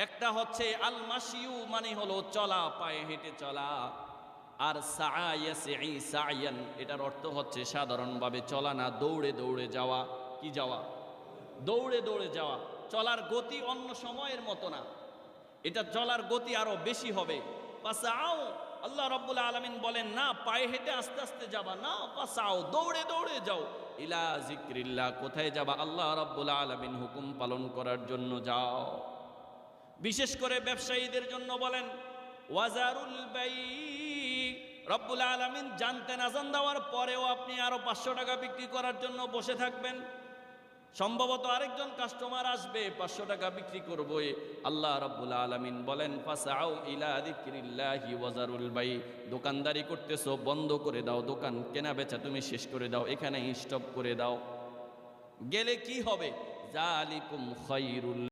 একটা হচ্ছে আল মাশিউ মানে হলো চলা, পায়ে হেঁটে চলা। আর সায়ান এটার অর্থ হচ্ছে সাধারণভাবে চলা না, দৌড়ে দৌড়ে যাওয়া। কি যাওয়া? দৌড়ে দৌড়ে যাওয়া। চলার গতি অন্য সময়ের মতো না, এটা চলার গতি আরো বেশি হবে। ফাসাও, আল্লাহ রাব্বুল আলামিন বলেন না পায়ে হেঁটে আস্তে আস্তে যাবা না, ফাসাও দৌড়ে দৌড়ে যাও। ইলা যিকরিল্লাহ, কোথায় যাবা? আল্লাহ রাব্বুল আলামিন হুকুম পালন করার জন্য যাও। বিশেষ করে ব্যবসায়ীদের জন্য বলেন ওয়াজারুল বাই। রব্বুল আলামিন জানতেন আযান দেওয়ার পরেও আপনি আরো 500 টাকা বিক্রি করার জন্য বসে থাকবেন। সম্ভবত আরেকজন কাস্টমার আসবে, 500 টাকা বিক্রি করবো। আল্লাহ রাব্বুল আলামিন বলেন ফাসাউ ইলা যিকরিল্লাহি ওয়াজারুল বাই। দোকানদারি করতেছো, বন্ধ করে দাও, দোকান কেনা বেচা তুমি শেষ করে দাও, এখানে স্টপ করে দাও। গেলে কি হবে? যালিকুম খায়রুল